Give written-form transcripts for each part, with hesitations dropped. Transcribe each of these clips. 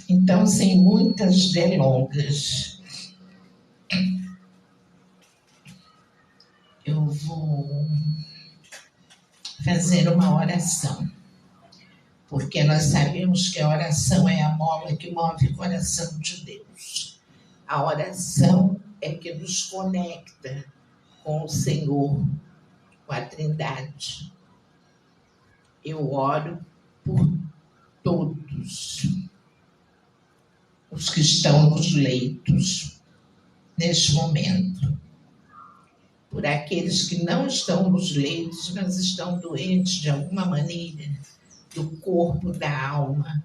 Então, sem muitas delongas, eu vou fazer uma oração, porque nós sabemos que a oração é a mola que move o coração de Deus. A oração é que nos conecta com o Senhor, com a Trindade. Eu oro por todos os que estão nos leitos neste momento, por aqueles que não estão nos leitos, mas estão doentes de alguma maneira, do corpo, da alma,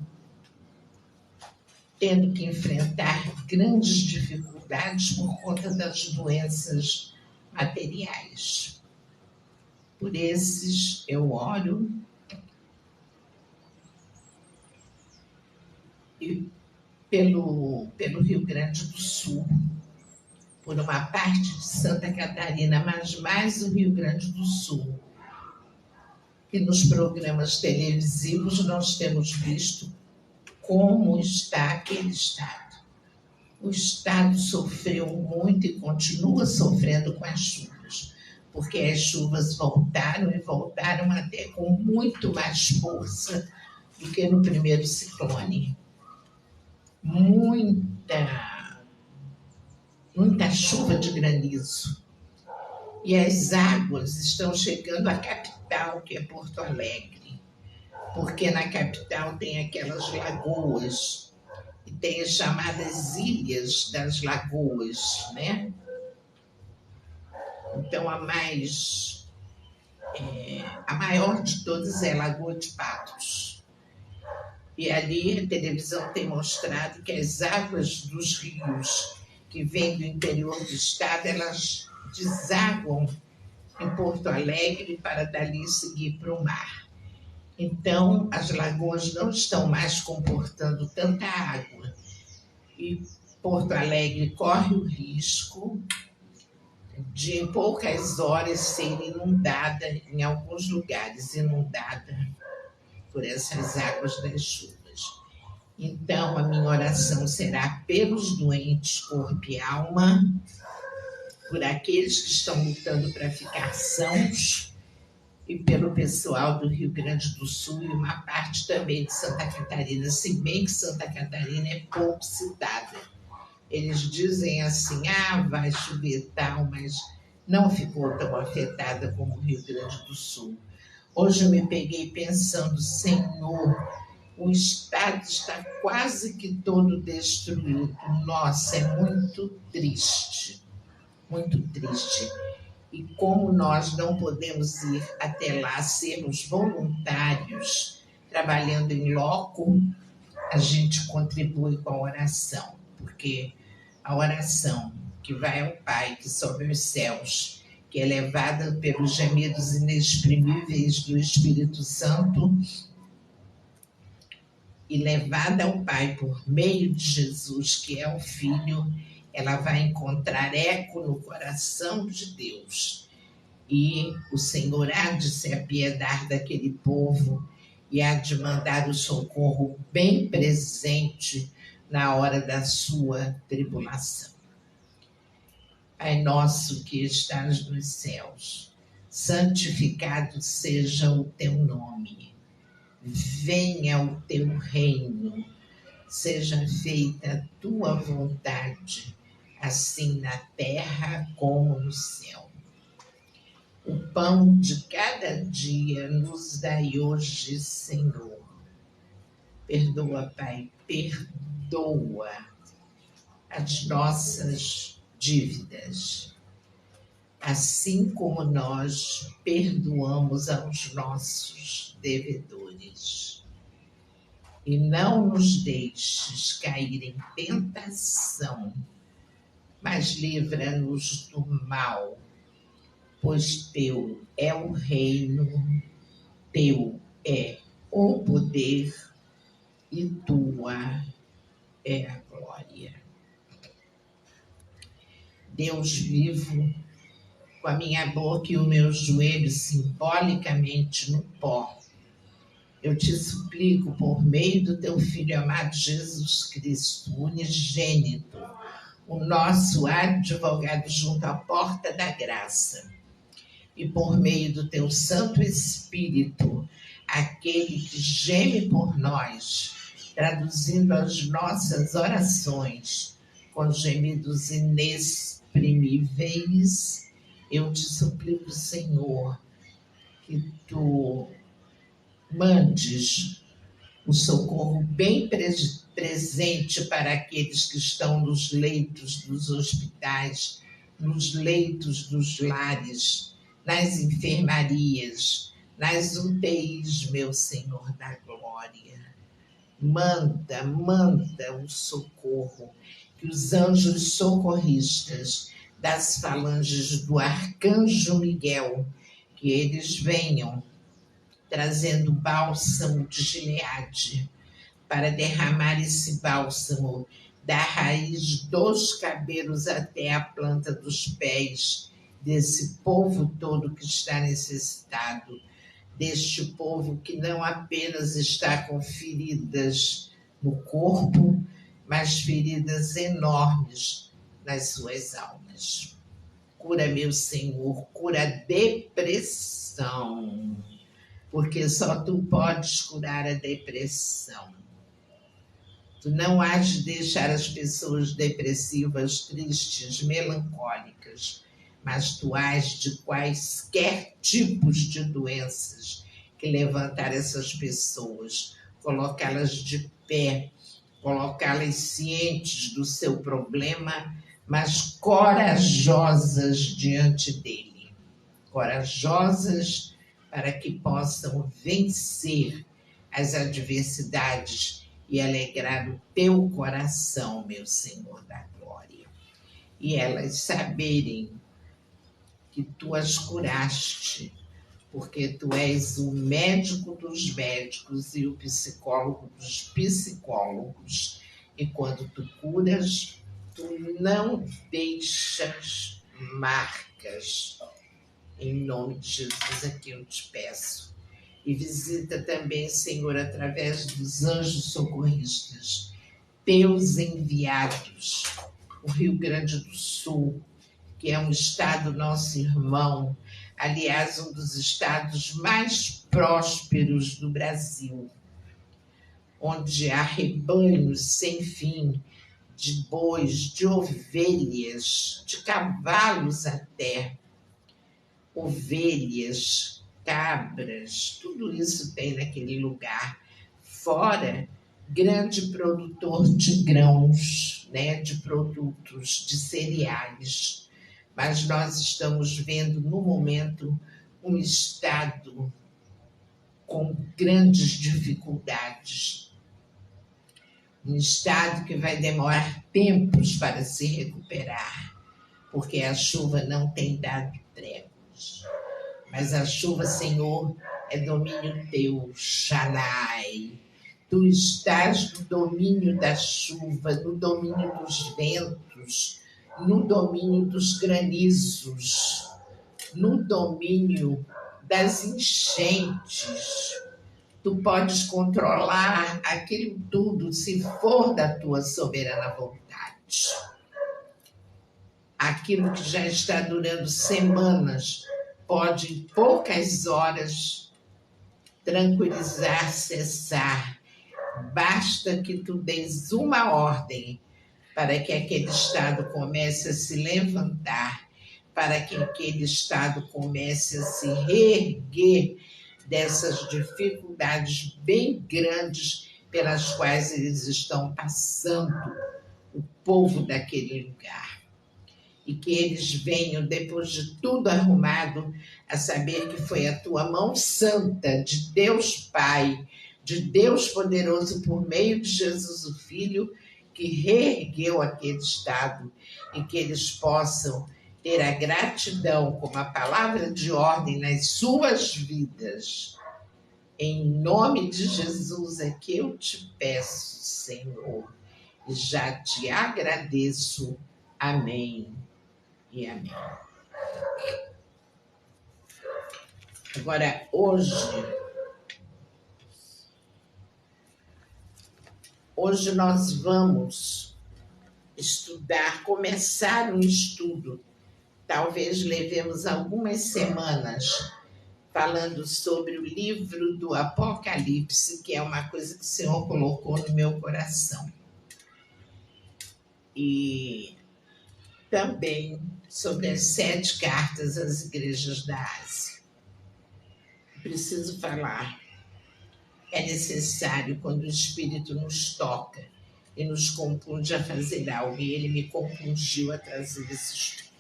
tendo que enfrentar grandes dificuldades por conta das doenças materiais. Por esses eu oro e pelo Rio Grande do Sul, por uma parte de Santa Catarina, mas mais o Rio Grande do Sul, que nos programas televisivos nós temos visto como está aquele estado. O estado sofreu muito e continua sofrendo com as chuvas, porque as chuvas voltaram e voltaram até com muito mais força do que no primeiro ciclone. Muita chuva de granizo. E as águas estão chegando à capital, que é Porto Alegre, porque na capital tem aquelas lagoas, e tem as chamadas ilhas das lagoas, né? Então, a maior de todas é a Lagoa de Patos. E ali a televisão tem mostrado que as águas dos rios que vêm do interior do estado, elas desaguam em Porto Alegre para dali seguir para o mar. Então, as lagoas não estão mais comportando tanta água. E Porto Alegre corre o risco de, em poucas horas, ser inundada, em alguns lugares, inundada por essas águas das chuvas. Então, a minha oração será pelos doentes, corpo e alma, por aqueles que estão lutando para ficar sãos e pelo pessoal do Rio Grande do Sul e uma parte também de Santa Catarina, se bem que Santa Catarina é pouco citada. Eles dizem assim, vai chover tal, mas não ficou tão afetada como o Rio Grande do Sul. Hoje eu me peguei pensando, Senhor, o estado está quase que todo destruído. Nossa, é muito triste, muito triste. E como nós não podemos ir até lá, sermos voluntários, trabalhando em loco, a gente contribui com a oração, porque a oração que vai ao Pai, que sobe aos céus, que é levada pelos gemidos inexprimíveis do Espírito Santo e levada ao Pai por meio de Jesus, que é o Filho, ela vai encontrar eco no coração de Deus. E o Senhor há de se apiedar daquele povo e há de mandar o socorro bem presente na hora da sua tribulação. Pai nosso que estás nos céus, santificado seja o teu nome. Venha o teu reino, seja feita a tua vontade, assim na terra como no céu. O pão de cada dia nos dai hoje, Senhor. Perdoa, Pai, perdoa as nossas dívidas, assim como nós perdoamos aos nossos devedores. E não nos deixes cair em tentação, mas livra-nos do mal, pois teu é o reino, teu é o poder e tua é a glória. Deus vivo, com a minha boca e o meu joelho simbolicamente no pó, Eu te suplico, por meio do teu Filho amado Jesus Cristo, unigênito, o nosso advogado junto à porta da graça, e por meio do teu Santo Espírito, aquele que geme por nós, traduzindo as nossas orações com gemidos inexprimíveis, eu te suplico, Senhor, que tu mandes o socorro bem presente para aqueles que estão nos leitos dos hospitais, nos leitos dos lares, nas enfermarias, nas UTIs, meu Senhor da glória. Manda o socorro, que os anjos socorristas das falanges do arcanjo Miguel, que eles venham trazendo bálsamo de Gileade, para derramar esse bálsamo da raiz dos cabelos até a planta dos pés desse povo todo que está necessitado, deste povo que não apenas está com feridas no corpo, mas feridas enormes nas suas almas. Cura, meu Senhor, cura a depressão, porque só tu podes curar a depressão. Tu não has de deixar as pessoas depressivas, tristes, melancólicas, mas tu has de quaisquer tipos de doenças que levantar essas pessoas, colocá-las de pé, colocá-las cientes do seu problema, mas corajosas diante dele. Corajosas para que possam vencer as adversidades e alegrar o teu coração, meu Senhor da glória. E elas saberem que tu as curaste, porque tu és o médico dos médicos e o psicólogo dos psicólogos. E quando tu curas, tu não deixas marcas. Em nome de Jesus, aqui eu te peço. E visita também, Senhor, através dos anjos socorristas, teus enviados, o Rio Grande do Sul, que é um estado nosso irmão, aliás, um dos estados mais prósperos do Brasil, onde há rebanhos sem fim de bois, de ovelhas, de cavalos até, ovelhas, cabras, tudo isso tem naquele lugar. Fora, grande produtor de grãos, né, de produtos, de cereais. Mas nós estamos vendo, no momento, um estado com grandes dificuldades. Um estado que vai demorar tempos para se recuperar, porque a chuva não tem dado tréguas. Mas a chuva, Senhor, é domínio teu, Shaddai. Tu estás no domínio da chuva, no domínio dos ventos, no domínio dos granizos, no domínio das enchentes. Tu podes controlar aquilo tudo se for da tua soberana vontade. Aquilo que já está durando semanas pode, em poucas horas, tranquilizar, cessar. Basta que tu des uma ordem para que aquele estado comece a se levantar, para que aquele estado comece a se reerguer dessas dificuldades bem grandes pelas quais eles estão passando, o povo daquele lugar. E que eles venham, depois de tudo arrumado, a saber que foi a tua mão santa de Deus Pai, de Deus poderoso por meio de Jesus o Filho, que reergueu aquele estado, e que eles possam ter a gratidão como a palavra de ordem nas suas vidas. Em nome de Jesus é que eu te peço, Senhor, e já te agradeço. Amém. E amém. Agora, hoje, Hoje nós vamos começar um estudo. Talvez levemos algumas semanas falando sobre o livro do Apocalipse, que é uma coisa que o Senhor colocou no meu coração. E também sobre as 7 cartas às igrejas da Ásia. Preciso falar. É necessário, quando o Espírito nos toca e nos compunge a fazer algo, e ele me compungiu a trazer esse estudo.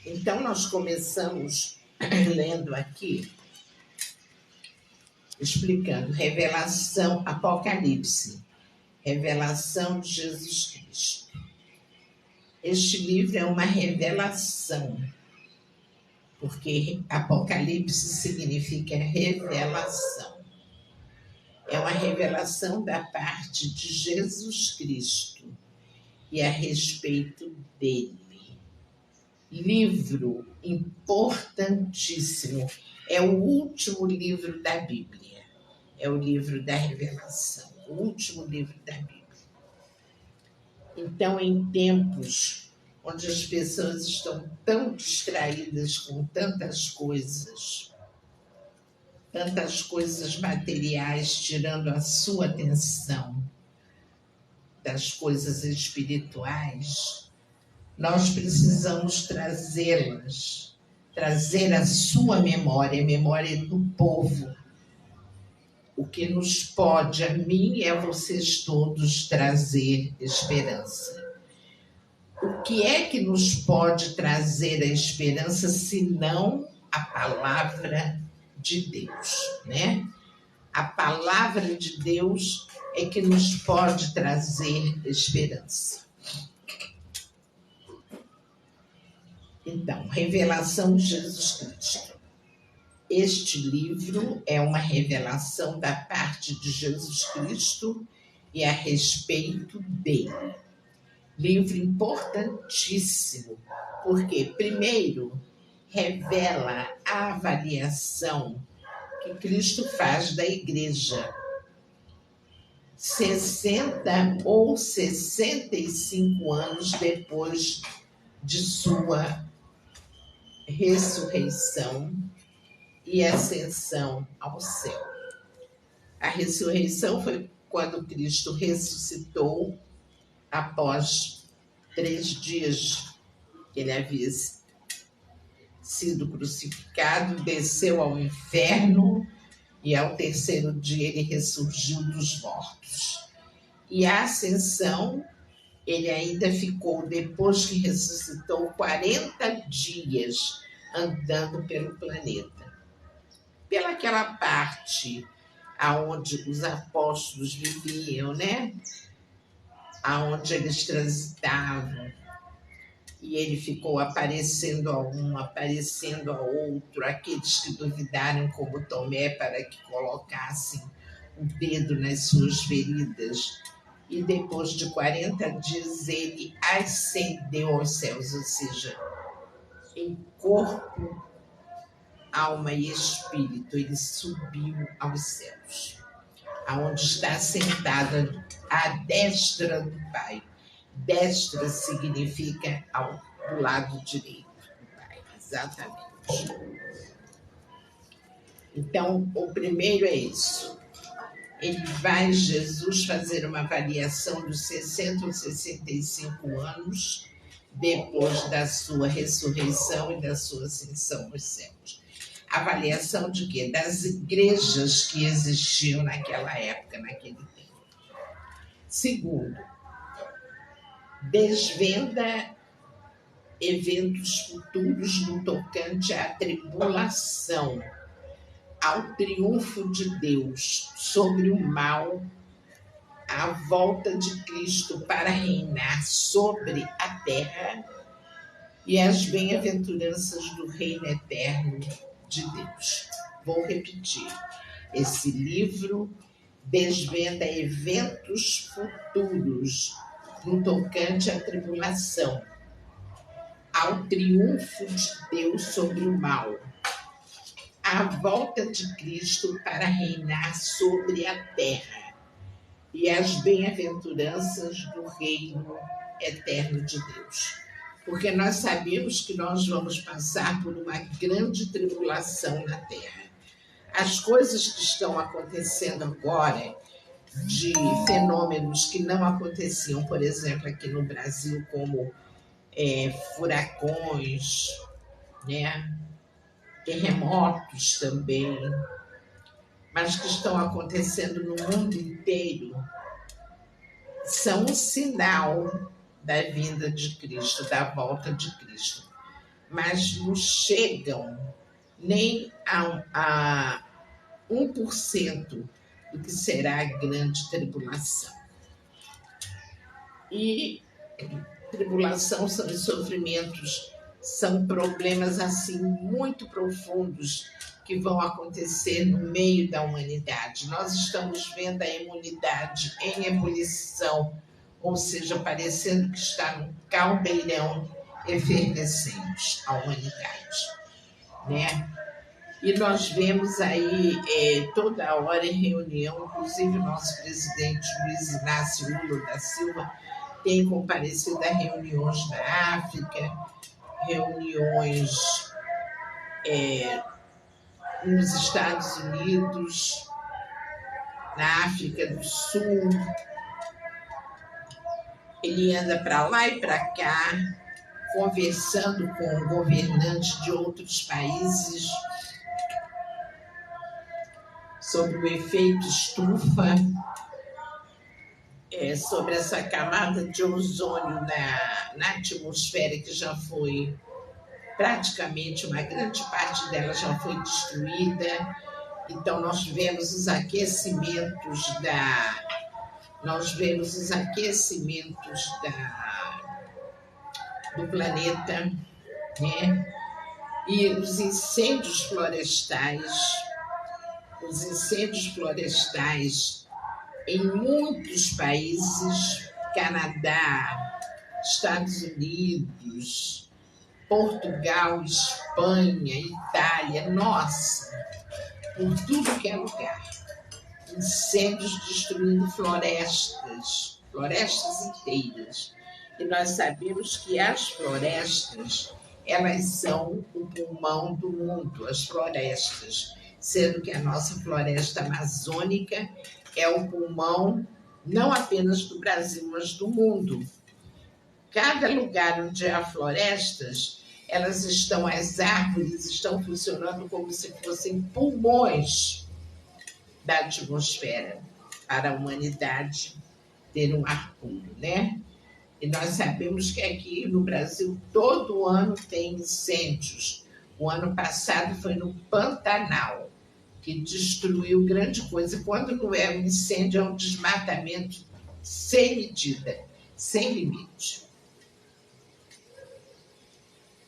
Então, nós começamos lendo aqui, explicando revelação, Apocalipse, revelação de Jesus Cristo. Este livro é uma revelação, porque Apocalipse significa revelação. É uma revelação da parte de Jesus Cristo e a respeito dele. Livro importantíssimo. É o último livro da Bíblia. É o livro da revelação. O último livro da Bíblia. Então, em tempos onde as pessoas estão tão distraídas com tantas coisas materiais tirando a sua atenção das coisas espirituais, nós precisamos trazê-las, trazer a sua memória, a memória do povo. O que nos pode, a mim e a vocês todos, trazer esperança. O que é que nos pode trazer a esperança, senão a palavra de Deus, né? A palavra de Deus é que nos pode trazer esperança. Então, revelação de Jesus Cristo. Este livro é uma revelação da parte de Jesus Cristo e a respeito dele. Livro importantíssimo, porque, primeiro, revela a avaliação que Cristo faz da igreja. 60 ou 65 anos depois de sua ressurreição e ascensão ao céu. A ressurreição foi quando Cristo ressuscitou após 3 dias que ele havia sido crucificado, desceu ao inferno e ao 3º dia ele ressurgiu dos mortos. E a ascensão, ele ainda ficou, depois que ressuscitou, 40 dias andando pelo planeta. Pelaquela parte aonde os apóstolos viviam, né? Aonde eles transitavam. E ele ficou aparecendo a um, aparecendo a outro, aqueles que duvidaram, como Tomé, para que colocassem o dedo nas suas feridas. E depois de 40 dias ele ascendeu aos céus, ou seja, em corpo, alma e espírito, ele subiu aos céus, aonde está sentado à destra do Pai. Destra significa do lado direito do Pai, exatamente. Então, o primeiro é isso. Ele vai, Jesus, fazer uma avaliação dos 60 ou 65 anos depois da sua ressurreição e da sua ascensão aos céus. Avaliação de quê? Das igrejas que existiam naquela época, naquele tempo. Segundo, desvenda eventos futuros no tocante à tribulação, ao triunfo de Deus sobre o mal, à volta de Cristo para reinar sobre a terra e as bem-aventuranças do reino eterno de Deus. Vou repetir. Esse livro desvenda eventos futuros no tocante à tribulação, ao triunfo de Deus sobre o mal, à volta de Cristo para reinar sobre a terra e as bem-aventuranças do reino eterno de Deus. Porque nós sabemos que nós vamos passar por uma grande tribulação na Terra. As coisas que estão acontecendo agora, de fenômenos que não aconteciam, por exemplo, aqui no Brasil, como furacões, né? Terremotos também, mas que estão acontecendo no mundo inteiro, são um sinal da vinda de Cristo, da volta de Cristo. Mas não chegam nem a 1% do que será a grande tribulação. E tribulação são sofrimentos, são problemas assim muito profundos que vão acontecer no meio da humanidade. Nós estamos vendo a imunidade em ebulição, ou seja, parecendo que está num caldeirão efervescente a humanidade, né? E nós vemos aí toda hora em reunião, inclusive o nosso presidente Luiz Inácio Lula da Silva tem comparecido a reuniões na África, reuniões nos Estados Unidos, na África do Sul. Ele anda para lá e para cá, conversando com governantes de outros países sobre o efeito estufa, sobre essa camada de ozônio na atmosfera, que já foi praticamente, uma grande parte dela já foi destruída. Então nós vemos os aquecimentos do planeta, né? E os incêndios florestais em muitos países, Canadá, Estados Unidos, Portugal, Espanha, Itália, nossa, por tudo que é lugar. Incêndios destruindo florestas inteiras. E nós sabemos que as florestas, elas são o pulmão do mundo, as florestas, sendo que a nossa floresta amazônica é o pulmão não apenas do Brasil, mas do mundo. Cada lugar onde há florestas, as árvores estão funcionando como se fossem pulmões da atmosfera para a humanidade ter um ar puro, né? E nós sabemos que aqui no Brasil todo ano tem incêndios. O ano passado foi no Pantanal, que destruiu grande coisa. Quando não é um incêndio, é um desmatamento sem medida, sem limite.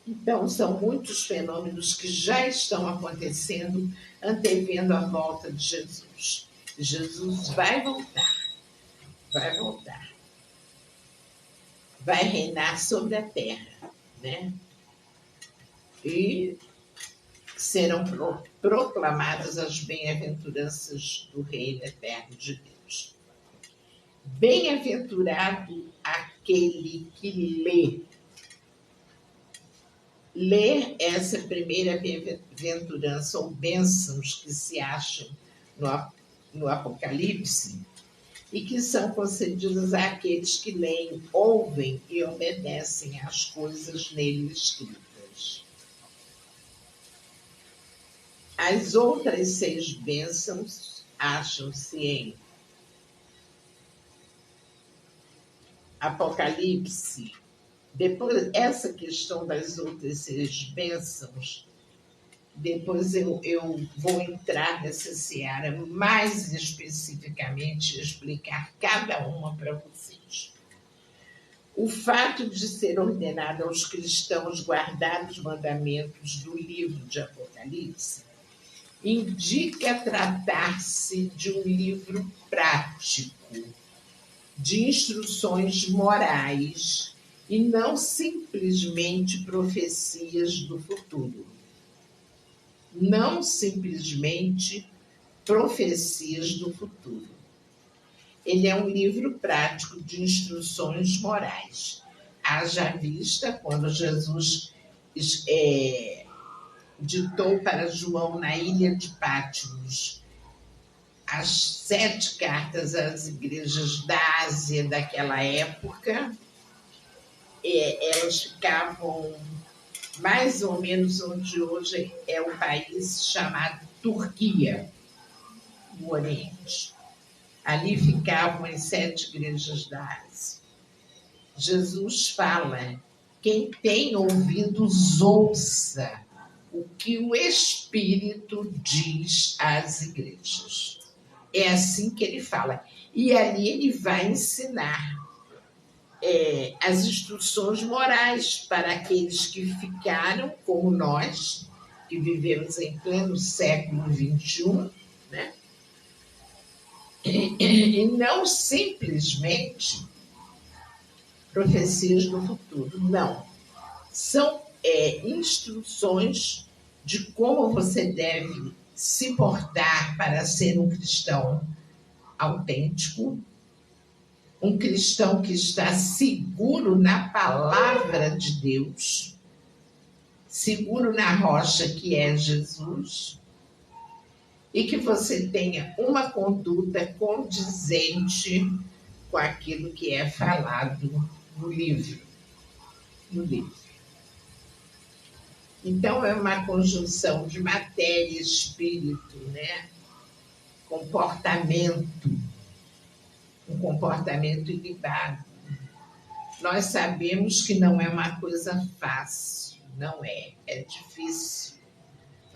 Então, são muitos fenômenos que já estão acontecendo, antevendo a volta de Jesus. Jesus vai voltar, vai reinar sobre a terra, né? E serão proclamadas as bem-aventuranças do reino eterno de Deus. Bem-aventurado aquele que lê. Ler essa primeira bem-aventurança ou bênçãos que se acham no Apocalipse e que são concedidas àqueles que leem, ouvem e obedecem às coisas nele escritas. As outras 6 bênçãos acham-se em Apocalipse. Depois, essa questão das outras 6 bênçãos, depois eu vou entrar nessa seara mais especificamente e explicar cada uma para vocês. O fato de ser ordenado aos cristãos guardar os mandamentos do livro de Apocalipse indica tratar-se de um livro prático, de instruções morais, e não simplesmente profecias do futuro. Não simplesmente profecias do futuro. Ele é um livro prático de instruções morais. Haja vista quando Jesus ditou para João na ilha de Patmos as 7 cartas às igrejas da Ásia daquela época, elas ficavam mais ou menos onde hoje é o país chamado Turquia, no Oriente. Ali ficavam as 7 igrejas da Ásia. Jesus fala: quem tem ouvidos, ouça o que o Espírito diz às igrejas. É assim que ele fala. E ali ele vai ensinar as instruções morais para aqueles que ficaram, como nós, que vivemos em pleno século XXI, né? E não simplesmente profecias do futuro, não. São instruções de como você deve se portar para ser um cristão autêntico, um cristão que está seguro na palavra de Deus, seguro na rocha que é Jesus, e que você tenha uma conduta condizente com aquilo que é falado no livro. Então, é uma conjunção de matéria e espírito, né? Comportamento, um comportamento ilibado. Nós sabemos que não é uma coisa fácil, não é difícil,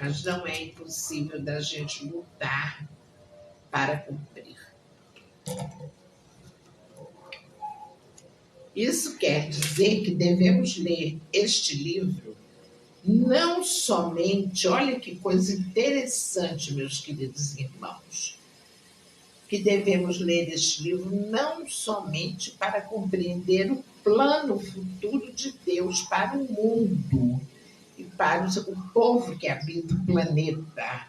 mas não é impossível da gente lutar para cumprir. Isso quer dizer que devemos ler este livro não somente, olha que coisa interessante, meus queridos irmãos, que devemos ler este livro não somente para compreender o plano futuro de Deus para o mundo e para o povo que habita o planeta,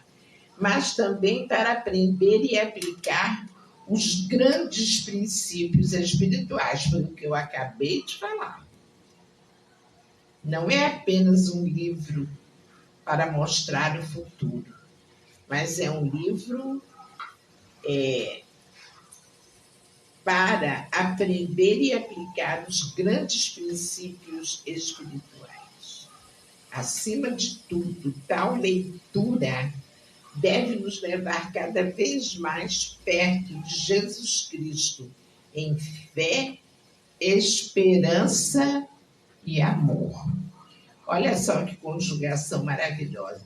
mas também para aprender e aplicar os grandes princípios espirituais, foi o que eu acabei de falar. Não é apenas um livro para mostrar o futuro, mas é um livro para aprender e aplicar os grandes princípios espirituais. Acima de tudo, tal leitura deve nos levar cada vez mais perto de Jesus Cristo, em fé, esperança e amor. Olha só que conjugação maravilhosa.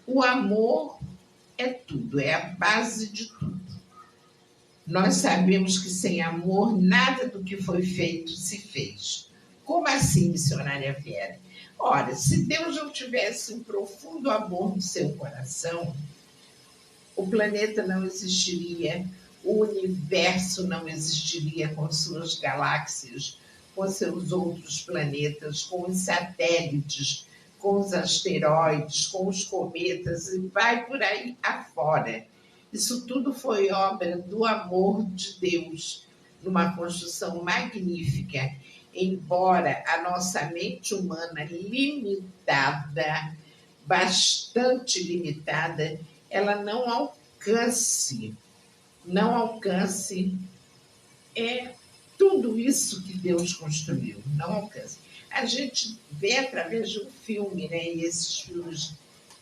O amor é tudo, é a base de tudo. Nós sabemos que sem amor nada do que foi feito se fez. Como assim, missionária Vera? Ora, se Deus não tivesse um profundo amor no seu coração, o planeta não existiria, o universo não existiria com suas galáxias, com seus outros planetas, com os satélites, com os asteroides, com os cometas, e vai por aí afora. Isso tudo foi obra do amor de Deus, numa construção magnífica, embora a nossa mente humana limitada, bastante limitada, ela não alcance tudo isso que Deus construiu, não alcance. A gente vê através de um filme, né? E esses filmes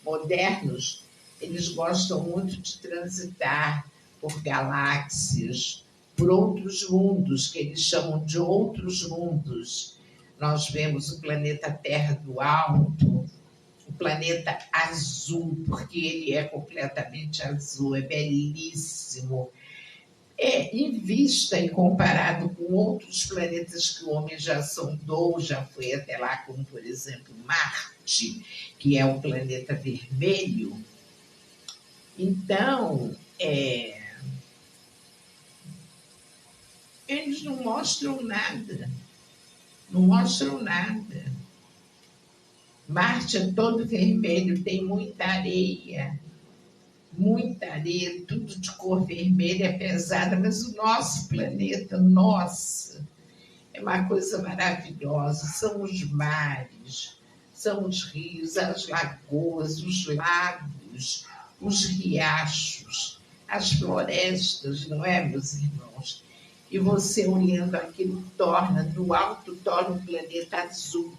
modernos, eles gostam muito de transitar por galáxias, por outros mundos, que eles chamam de outros mundos. Nós vemos o planeta Terra do alto, o planeta azul, porque ele é completamente azul, é belíssimo. Em vista e comparado com outros planetas que o homem já sondou, já foi até lá, como, por exemplo, Marte, que é o planeta vermelho. Então, eles não mostram nada. Não mostram nada. Marte é todo vermelho, tem muita areia. muita areia, tudo de cor vermelha, pesada, mas o nosso planeta, nossa, é uma coisa maravilhosa. São os mares, são os rios, as lagoas, os lagos, os riachos, as florestas, não é, meus irmãos? E você olhando aquilo torna, do alto, torna o planeta azul.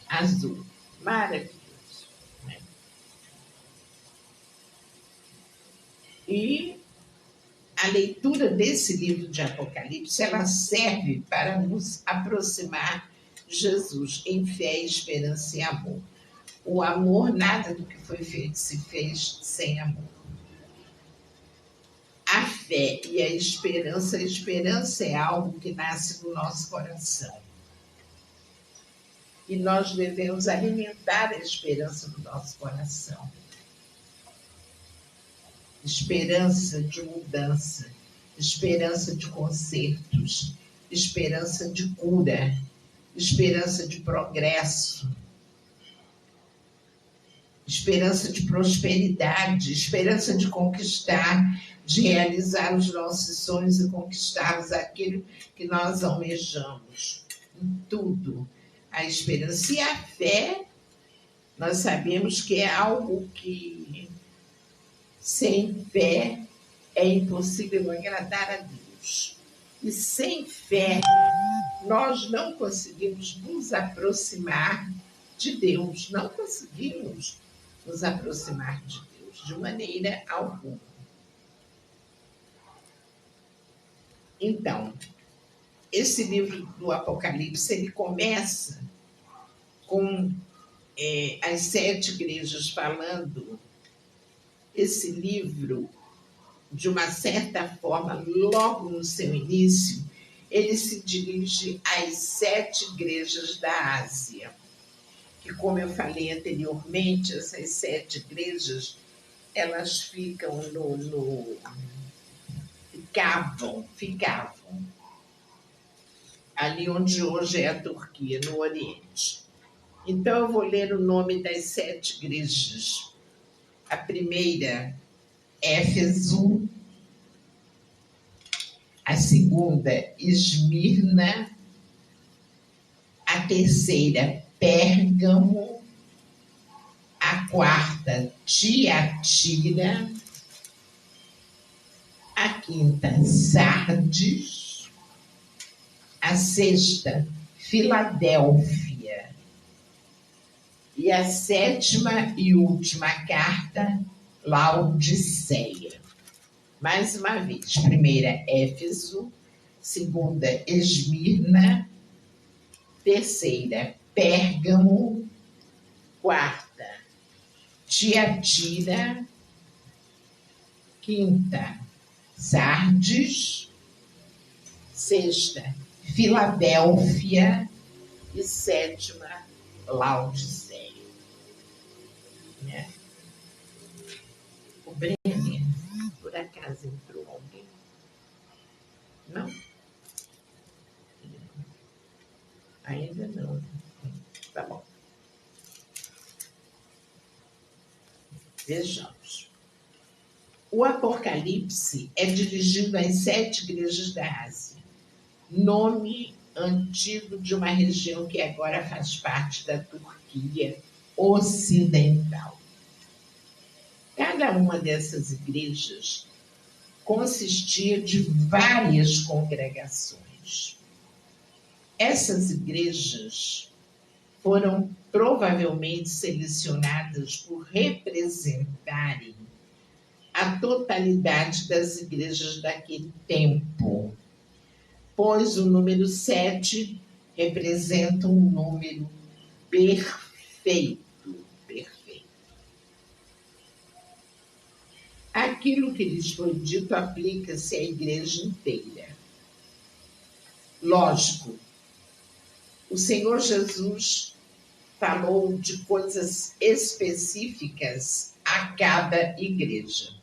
Azul. Maravilhoso. Né? E a leitura desse livro de Apocalipse, ela serve para nos aproximar de Jesus em fé, esperança e amor. O amor, nada do que foi feito se fez sem amor. A fé e a esperança é algo que nasce no nosso coração. E nós devemos alimentar a esperança do nosso coração. Esperança de mudança, esperança de consertos, esperança de cura, esperança de progresso, esperança de prosperidade, esperança de conquistar, de realizar os nossos sonhos e conquistarmos aquilo que nós almejamos. Em tudo, a esperança e a fé, nós sabemos que é algo que, sem fé, é impossível agradar a Deus. E sem fé, nós não conseguimos nos aproximar de Deus. Não conseguimos nos aproximar de Deus de maneira alguma. Então, esse livro do Apocalipse, ele começa com as 7 igrejas falando. Esse livro, de uma certa forma, logo no seu início, ele se dirige às 7 igrejas da Ásia. Que, como eu falei anteriormente, essas 7 igrejas, elas ficavam ficavam ali onde hoje é a Turquia, no Oriente. Então, eu vou ler o nome das 7 igrejas. A primeira, Éfeso. A segunda, Esmirna. A terceira, Pérgamo. A quarta, Tiatira. A quinta, Sardes. A sexta, Filadélfia. E a 7ª e última carta, Laodiceia. Mais uma vez, primeira, Éfeso. Segunda, Esmirna. Terceira, Pérgamo. Quarta, Tiatira. Quinta, Sardes. Sexta, Filadélfia. E 7ª, Laodiceia. O Brenner, por acaso entrou alguém? Não? Ainda não. Tá bom. Vejamos. O Apocalipse é dirigido às 7 igrejas da Ásia. Nome antigo de uma região que agora faz parte da Turquia ocidental. Cada uma dessas igrejas consistia de várias congregações. Essas igrejas foram provavelmente selecionadas por representarem a totalidade das igrejas daquele tempo, pois o número 7 representa um número perfeito. Aquilo que lhes foi dito aplica-se à igreja inteira. Lógico, o Senhor Jesus falou de coisas específicas a cada igreja.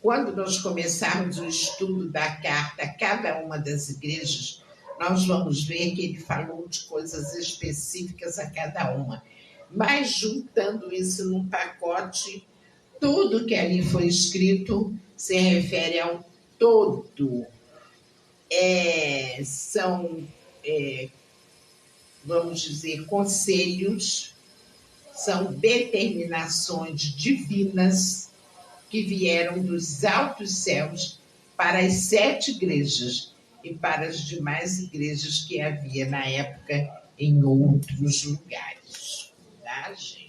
Quando nós começarmos o estudo da carta a cada uma das igrejas, nós vamos ver que ele falou de coisas específicas a cada uma, mas juntando isso num pacote Tudo que ali foi escrito se refere ao todo. São, vamos dizer, conselhos, são determinações divinas que vieram dos altos céus para as 7 igrejas e para as demais igrejas que havia na época em outros lugares. Tá, gente?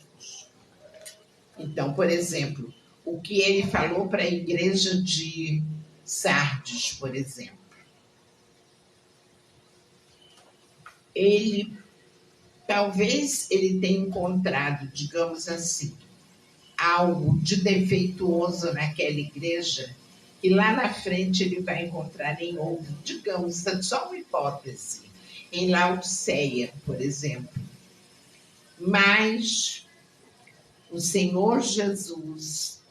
Então, por exemplo, o que ele falou para a igreja de Sardes, por exemplo. Talvez ele tenha encontrado, digamos assim, algo de defeituoso naquela igreja, e lá na frente ele vai encontrar em outro, digamos, só uma hipótese, em Laodiceia, por exemplo. Mas o Senhor Jesus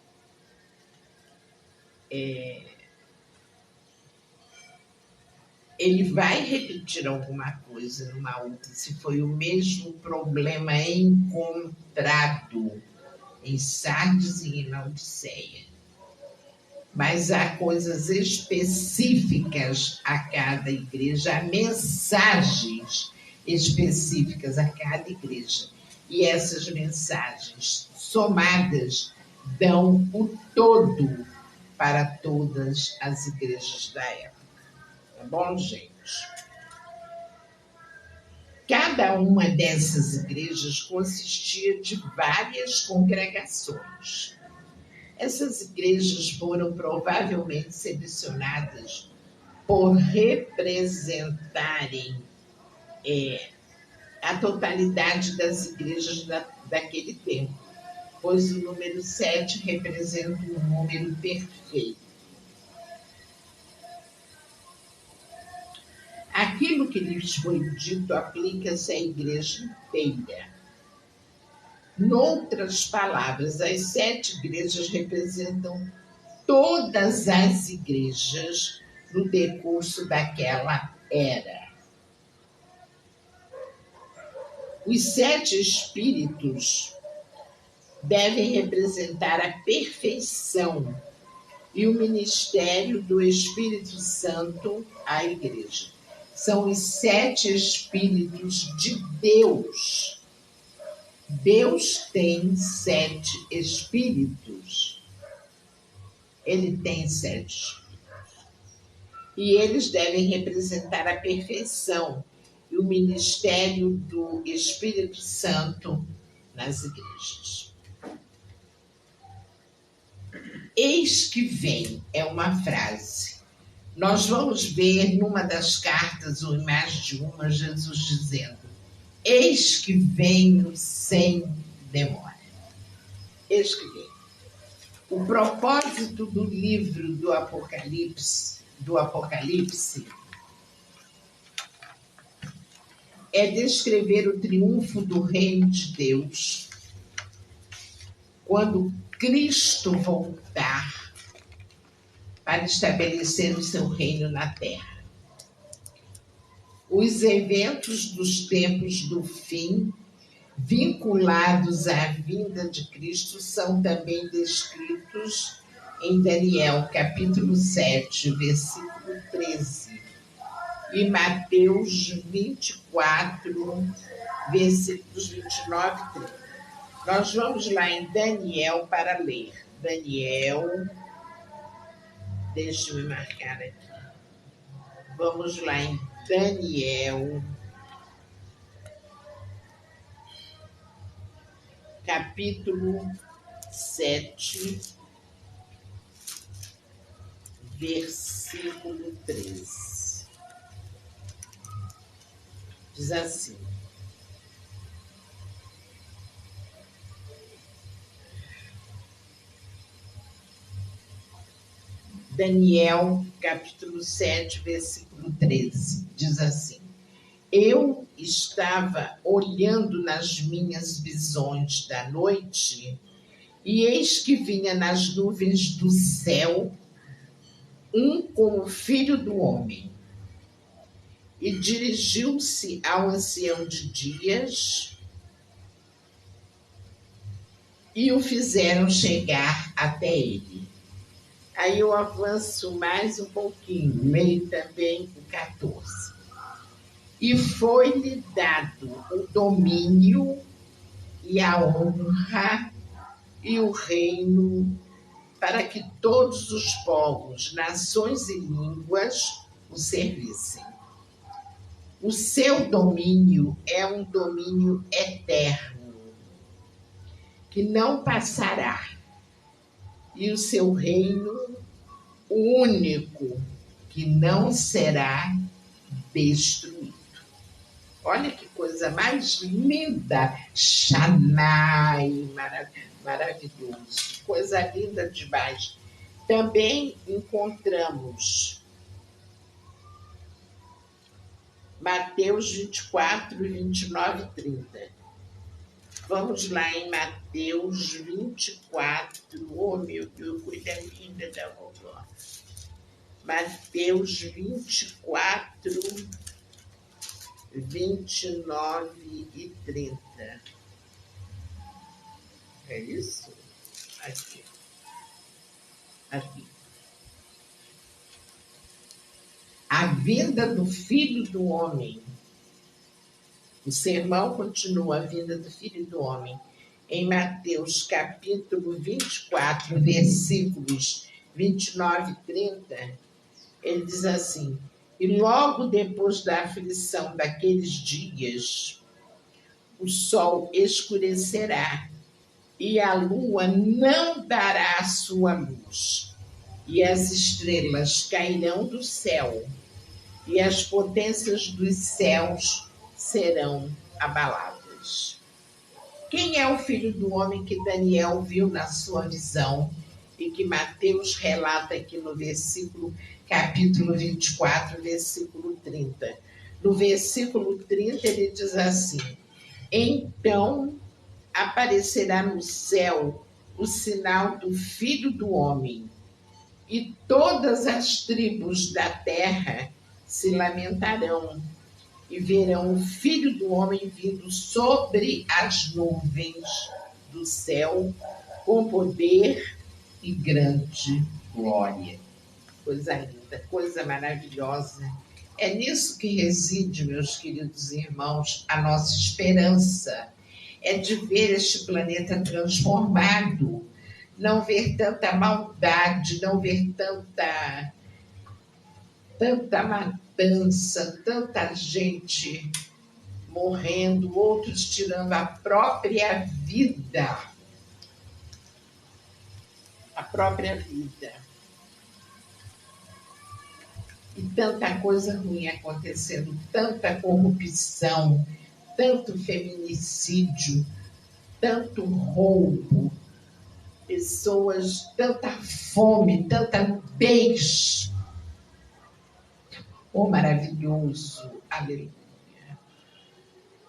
ele vai repetir alguma coisa numa outra, se foi o mesmo problema encontrado em Sardes e em Laodiceia. Mas há coisas específicas a cada igreja, há mensagens específicas a cada igreja. E essas mensagens somadas dão o todo para todas as igrejas da época. Tá bom, gente? Cada uma dessas igrejas consistia de várias congregações. Essas igrejas foram provavelmente selecionadas por representarem a totalidade das igrejas daquele tempo, pois o número 7 representa um número perfeito. Aquilo que lhes foi dito aplica-se à igreja inteira. Noutras palavras, as 7 igrejas representam todas as igrejas no decurso daquela era. Os 7 espíritos devem representar a perfeição e o ministério do Espírito Santo à igreja. São os 7 espíritos de Deus. Deus tem 7 espíritos. Ele tem 7 espíritos. E eles devem representar a perfeição e o ministério do Espírito Santo nas igrejas. Eis que vem, é uma frase. Nós vamos ver numa das cartas, ou em mais de uma, Jesus dizendo: eis que venho sem demora. Eis que venho. O propósito do livro do Apocalipse é descrever o triunfo do reino de Deus quando Cristo voltar para estabelecer o seu reino na terra. Os eventos dos tempos do fim, vinculados à vinda de Cristo, são também descritos em Daniel, capítulo 7, versículo 13, e Mateus 24, versículos 29 e 30. Nós vamos lá em Daniel para ler. Daniel, deixa eu me marcar aqui. Vamos lá em Daniel, capítulo 7, versículo 13. Diz assim: Daniel, capítulo 7, versículo 13, diz assim: eu estava olhando nas minhas visões da noite, e eis que vinha nas nuvens do céu um como filho do homem, e dirigiu-se ao ancião de dias e o fizeram chegar até ele. Aí eu avanço mais um pouquinho, leio também o 14. E foi-lhe dado o domínio e a honra e o reino para que todos os povos, nações e línguas o servissem. O seu domínio é um domínio eterno, que não passará, e o seu reino único, que não será destruído. Olha que coisa mais linda, Xanai, maravilhoso, coisa linda demais. Também encontramos Mateus 24, 29 e 30. Vamos lá em Mateus 24. Oh, meu Deus, coisa linda da vovó. Mateus 24, 29 e 30. É isso? Aqui. Aqui. A vinda do Filho do Homem. O sermão continua, a vinda do Filho do Homem. Em Mateus capítulo 24, versículos 29 e 30, ele diz assim: e logo depois da aflição daqueles dias, o sol escurecerá e a lua não dará a sua luz, e as estrelas cairão do céu, e as potências dos céus serão abaladas. Quem é o Filho do Homem que Daniel viu na sua visão e que Mateus relata aqui no capítulo 24, versículo 30? No versículo 30 ele diz assim: então aparecerá no céu o sinal do Filho do Homem, e todas as tribos da terra se lamentarão e verão o Filho do Homem vindo sobre as nuvens do céu com poder e grande glória. Coisa linda, coisa maravilhosa. É nisso que reside, meus queridos irmãos, a nossa esperança. É de ver este planeta transformado, não ver tanta maldade, não ver tanta matança, tanta gente morrendo, outros tirando a própria vida. A própria vida. E tanta coisa ruim acontecendo, tanta corrupção, tanto feminicídio, tanto roubo, pessoas, tanta fome, tanta nudez. Oh, maravilhoso, aleluia.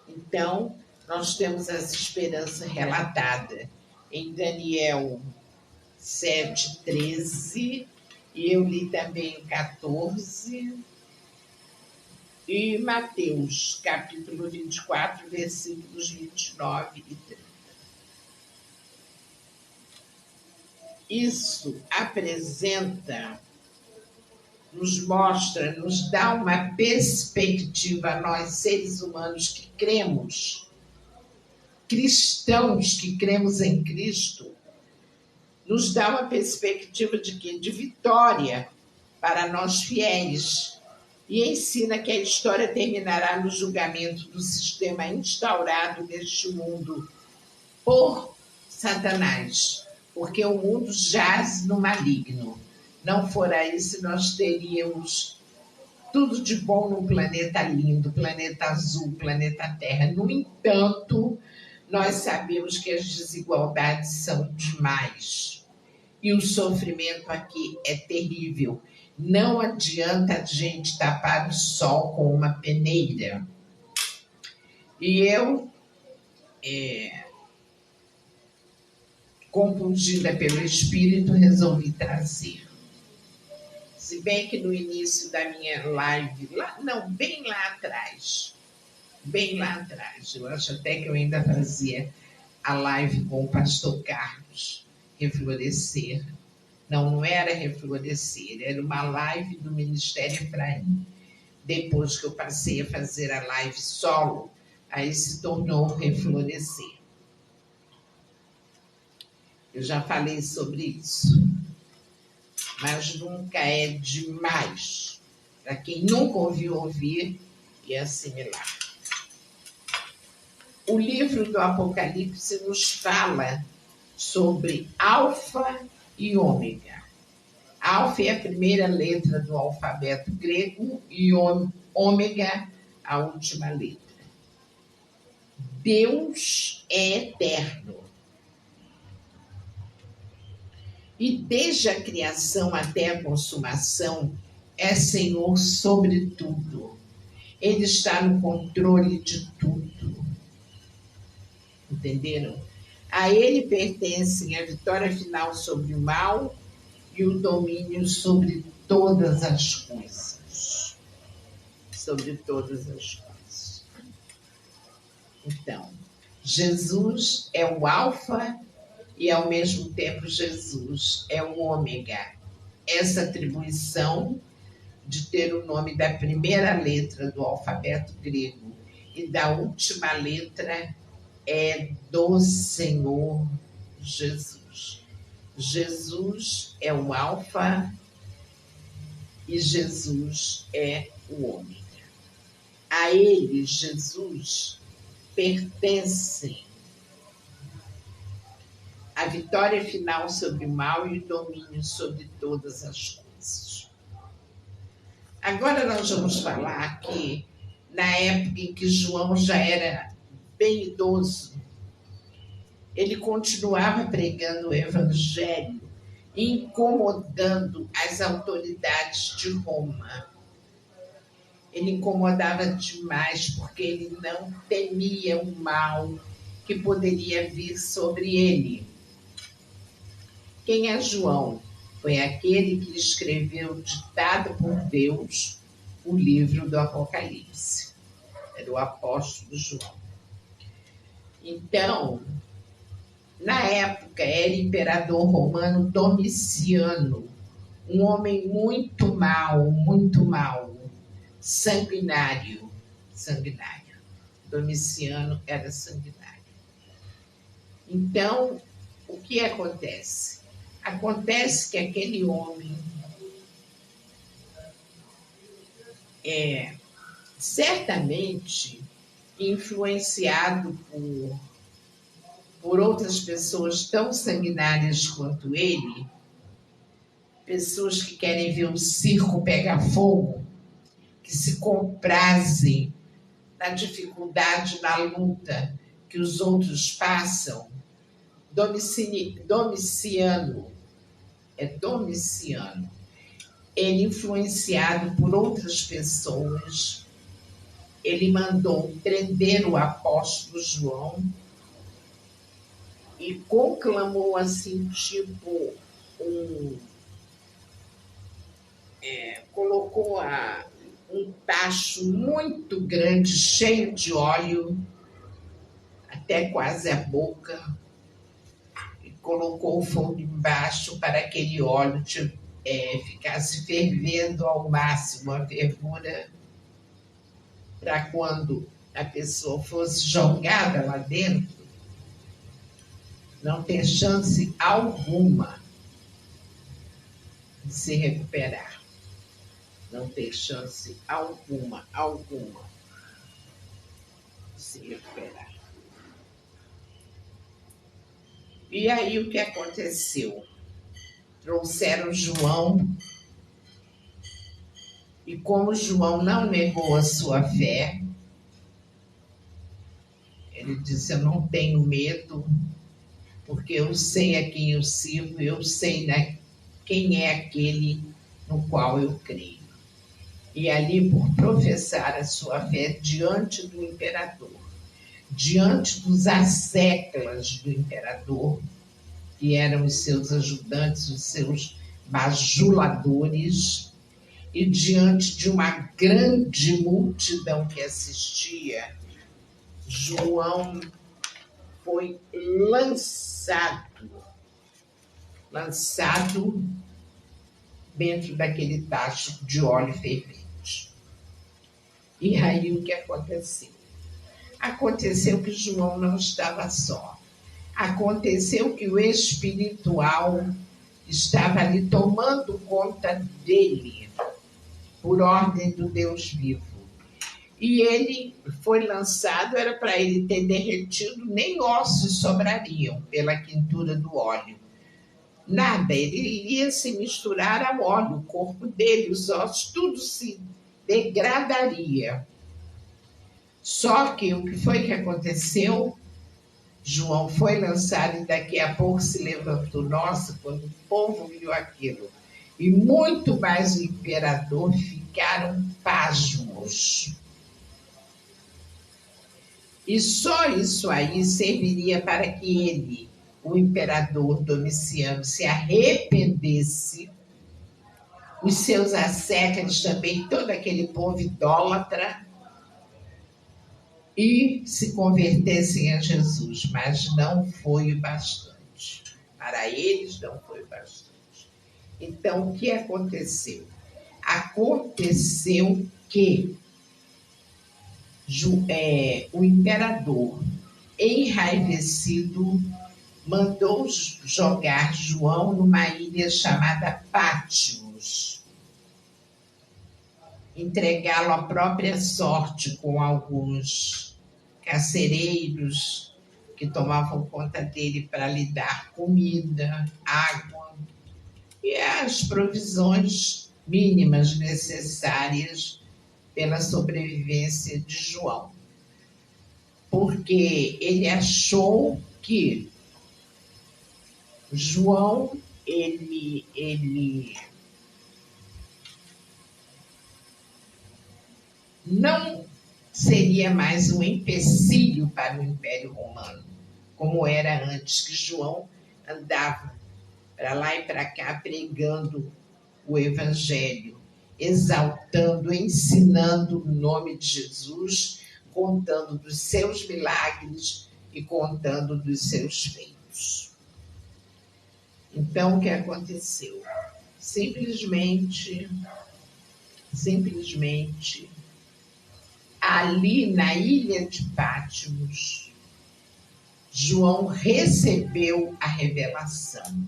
Então, nós temos essa esperança relatada em Daniel 7:13, e eu li também 14, e Mateus, capítulo 24, versículos 29 e 30. Isso apresenta, nos mostra, nos dá uma perspectiva a nós, seres humanos que cremos, cristãos que cremos em Cristo, nos dá uma perspectiva de quê? De vitória para nós fiéis, e ensina que a história terminará no julgamento do sistema instaurado neste mundo por Satanás, porque o mundo jaz no maligno. Não fora isso, nós teríamos tudo de bom num planeta lindo, planeta azul, planeta Terra. No entanto, nós sabemos que as desigualdades são demais. E o sofrimento aqui é terrível. Não adianta a gente tapar o sol com uma peneira. E eu, compungida pelo Espírito, resolvi trazer. Se bem que no início da minha live, bem lá atrás, eu acho até que eu ainda fazia a live com o pastor Carlos, Reflorescer. Não era Reflorescer, era uma live do Ministério Efraim. Depois que eu passei a fazer a live solo, aí se tornou Reflorescer. Eu já falei sobre isso, mas nunca é demais para quem nunca ouviu ouvir e assimilar. O livro do Apocalipse nos fala sobre Alfa e Ômega. Alfa é a primeira letra do alfabeto grego e Ômega a última letra. Deus é eterno. E desde a criação até a consumação, é Senhor sobre tudo. Ele está no controle de tudo. Entenderam? A ele pertencem a vitória final sobre o mal e o domínio sobre todas as coisas. Sobre todas as coisas. Então, Jesus é o Alfa e, ao mesmo tempo, Jesus é o Ômega. Essa atribuição de ter o nome da primeira letra do alfabeto grego e da última letra é do Senhor Jesus. Jesus é o Alfa e Jesus é o Ômega. A ele, Jesus, pertencem a vitória final sobre o mal e o domínio sobre todas as coisas. Agora nós vamos falar que, na época em que João já era bem idoso, ele continuava pregando o evangelho, incomodando as autoridades de Roma. Ele incomodava demais porque ele não temia o mal que poderia vir sobre ele. Quem é João? Foi aquele que escreveu, ditado por Deus, o livro do Apocalipse. Era o apóstolo João. Então, na época, era imperador romano Domiciano, um homem muito mau, sanguinário. Domiciano era sanguinário. Então, o que acontece? Acontece que aquele homem certamente influenciado por outras pessoas tão sanguinárias quanto ele, pessoas que querem ver o circo pegar fogo, que se comprazem na dificuldade, na luta que os outros passam. Domiciano, ele, influenciado por outras pessoas, ele mandou prender o apóstolo João e conclamou assim, tipo, colocou um tacho muito grande, cheio de óleo, até quase a boca, e colocou o fogo embaixo para aquele óleo ficasse fervendo ao máximo, a fervura, para quando a pessoa fosse jogada lá dentro, não ter chance alguma de se recuperar. Não ter chance alguma de se recuperar. E aí o que aconteceu? Trouxeram João, e como João não negou a sua fé, ele disse: eu não tenho medo, porque eu sei a quem eu sirvo, eu sei quem é aquele no qual eu creio. E ali, por professar a sua fé diante do imperador, diante dos asseclas do imperador, que eram os seus ajudantes, os seus bajuladores, e diante de uma grande multidão que assistia, João foi lançado dentro daquele tacho de óleo fervente. E aí o que aconteceu? Aconteceu que João não estava só. Aconteceu que o espiritual estava ali tomando conta dele, por ordem do Deus vivo. E ele foi lançado, era para ele ter derretido, nem ossos sobrariam pela quintura do óleo. Nada, ele ia se misturar ao óleo, o corpo dele, os ossos, tudo se degradaria. Só que o que foi que aconteceu? João foi lançado e daqui a pouco se levantou. Nossa, quando o povo viu aquilo, e muito mais o imperador, ficaram pasmos. E só isso aí serviria para que ele, o imperador Domiciano, se arrependesse, os seus assédios também, todo aquele povo idólatra, e se convertessem a Jesus, mas não foi o bastante. Para eles não foi o bastante. Então, o que aconteceu? Aconteceu que o imperador, enraivecido, mandou jogar João numa ilha chamada Pátimos, entregá-lo à própria sorte com alguns carcereiros que tomavam conta dele para lhe dar comida, água e as provisões mínimas necessárias pela sobrevivência de João. Porque ele achou que João, ele não seria mais um empecilho para o Império Romano, como era antes, que João andava para lá e para cá pregando o Evangelho, exaltando, ensinando o nome de Jesus, contando dos seus milagres e contando dos seus feitos. Então, o que aconteceu? Simplesmente, ali na ilha de Pátimos, João recebeu a revelação.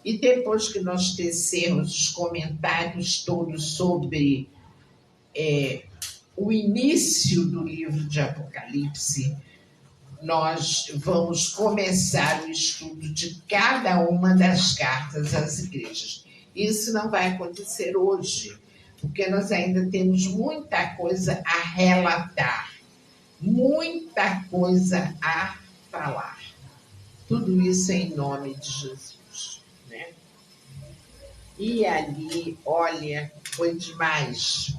E depois que nós tecemos os comentários todos sobre o início do livro de Apocalipse, nós vamos começar o estudo de cada uma das cartas às igrejas. Isso não vai acontecer hoje, porque nós ainda temos muita coisa a relatar, muita coisa a falar. Tudo isso em nome de Jesus, né? E ali, olha, foi demais.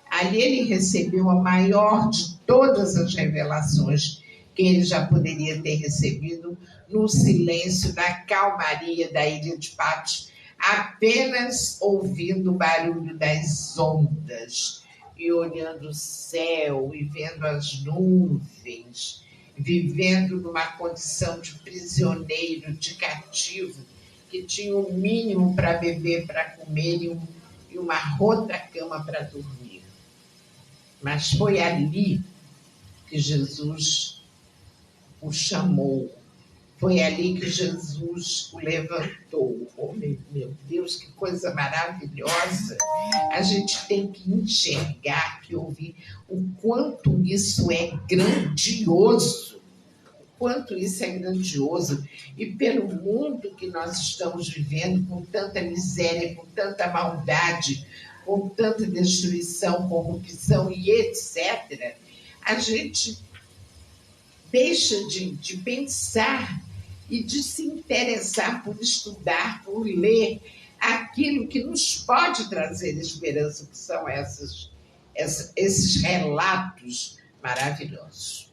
Ali ele recebeu a maior de todas as revelações que ele já poderia ter recebido no silêncio, na calmaria da ilha de Pátimos, apenas ouvindo o barulho das ondas e olhando o céu e vendo as nuvens, vivendo numa condição de prisioneiro, de cativo, que tinha o mínimo para beber, para comer e uma rota cama para dormir. Mas foi ali que Jesus o chamou. Foi ali que Jesus o levantou. Oh, meu Deus, que coisa maravilhosa! A gente tem que enxergar, que ouvir o quanto isso é grandioso. O quanto isso é grandioso. E pelo mundo que nós estamos vivendo, com tanta miséria, com tanta maldade, com tanta destruição, corrupção e etc., a gente deixa de pensar e de se interessar por estudar, por ler aquilo que nos pode trazer esperança, que são esses relatos maravilhosos.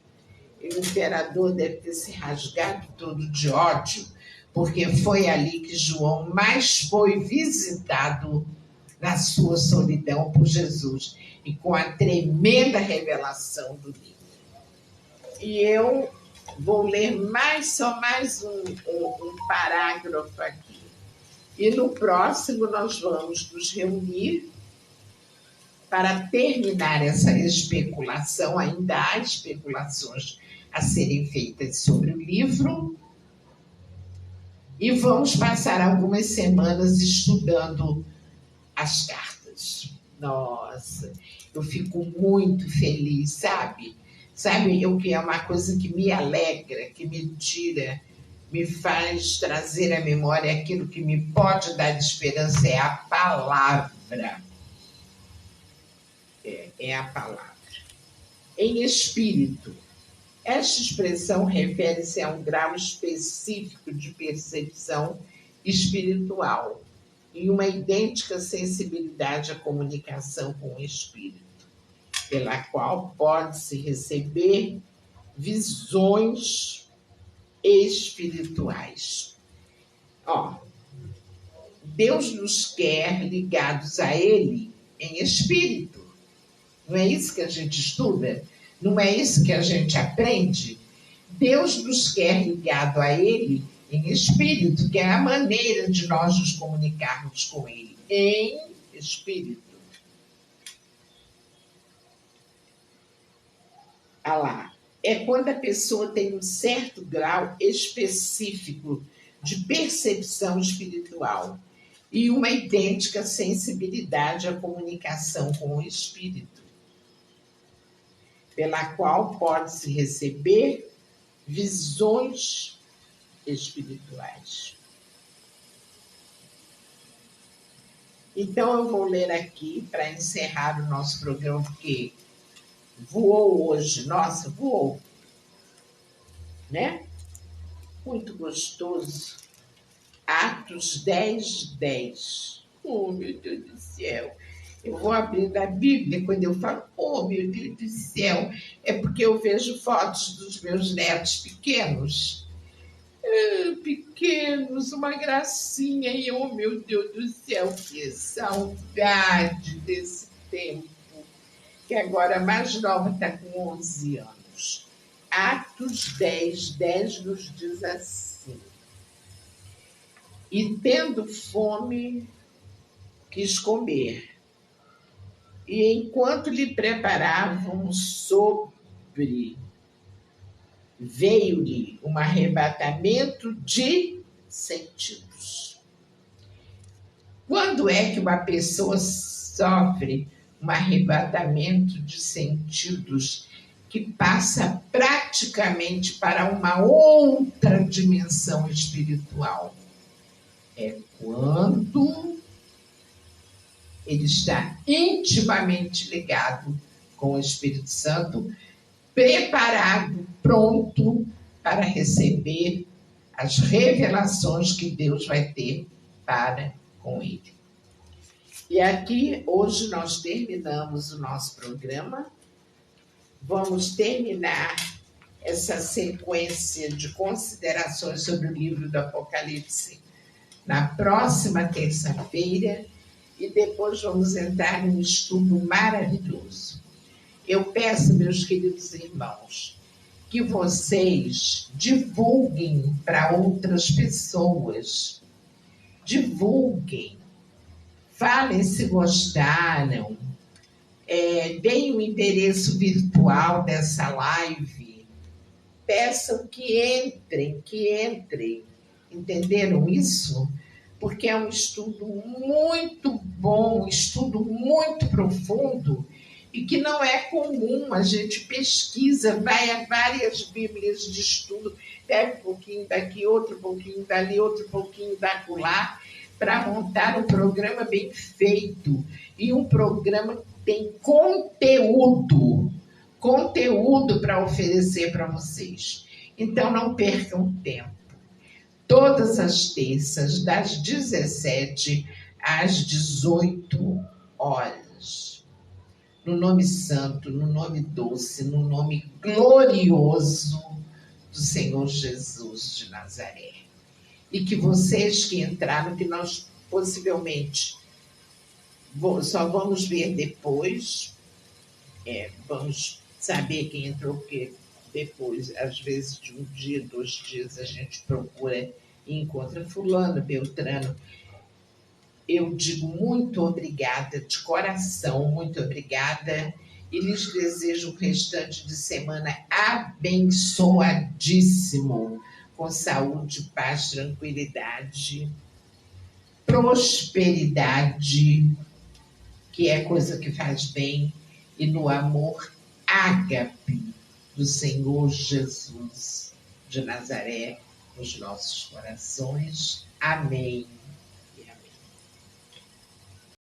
E o imperador deve ter se rasgado todo de ódio, porque foi ali que João mais foi visitado na sua solidão por Jesus e com a tremenda revelação do livro. E eu vou ler só mais um parágrafo aqui. E no próximo nós vamos nos reunir para terminar essa especulação. Ainda há especulações a serem feitas sobre o livro. E vamos passar algumas semanas estudando as cartas. Nossa, eu fico muito feliz, sabe? Sabe o que é uma coisa que me alegra, que me tira, me faz trazer à memória aquilo que me pode dar de esperança, é a palavra. É a palavra. Em espírito. Esta expressão refere-se a um grau específico de percepção espiritual e uma idêntica sensibilidade à comunicação com o espírito, pela qual pode-se receber visões espirituais. Deus nos quer ligados a Ele em espírito. Não é isso que a gente estuda? Não é isso que a gente aprende? Deus nos quer ligado a Ele em espírito, que é a maneira de nós nos comunicarmos com Ele, em espírito. É quando a pessoa tem um certo grau específico de percepção espiritual e uma idêntica sensibilidade à comunicação com o espírito, pela qual pode-se receber visões espirituais. Então, eu vou ler aqui para encerrar o nosso programa, porque voou hoje. Nossa, voou. Né? Muito gostoso. Atos 10, 10. Oh, meu Deus do céu. Eu vou abrir da Bíblia quando eu falo, oh, meu Deus do céu, é porque eu vejo fotos dos meus netos pequenos. Pequenos, uma gracinha, e oh, meu Deus do céu, que saudade desse tempo. Que agora a mais nova está com 11 anos. Atos 10, 10 nos diz assim. E tendo fome, quis comer. E enquanto lhe preparavam sobre, veio-lhe um arrebatamento de sentidos. Quando é que uma pessoa sofre um arrebatamento de sentidos que passa praticamente para uma outra dimensão espiritual? É quando ele está intimamente ligado com o Espírito Santo, preparado, pronto para receber as revelações que Deus vai ter para com ele. E aqui, hoje, nós terminamos o nosso programa. Vamos terminar essa sequência de considerações sobre o livro do Apocalipse na próxima terça-feira, e depois vamos entrar num estudo maravilhoso. Eu peço, meus queridos irmãos, que vocês divulguem para outras pessoas. Divulguem. Falem se gostaram. Deem o endereço virtual dessa live. Peçam que entrem. Entenderam isso? Porque é um estudo muito bom, um estudo muito profundo, e que não é comum. A gente pesquisa, vai a várias bíblias de estudo, pega um pouquinho daqui, outro pouquinho dali, outro pouquinho dacolá, para montar um programa bem feito, e um programa que tem conteúdo para oferecer para vocês. Então, não percam tempo. Todas as terças, das 17 às 18 horas. No nome santo, no nome doce, no nome glorioso do Senhor Jesus de Nazaré. E que vocês que entraram, que nós possivelmente só vamos ver depois, vamos saber quem entrou, porque depois, às vezes de um dia, 2 dias, a gente procura e encontra fulano, Beltrano. Eu digo muito obrigada, de coração, muito obrigada, e lhes desejo um restante de semana abençoadíssimo, com saúde, paz, tranquilidade, prosperidade, que é coisa que faz bem, e no amor ágape do Senhor Jesus de Nazaré nos nossos corações. Amém.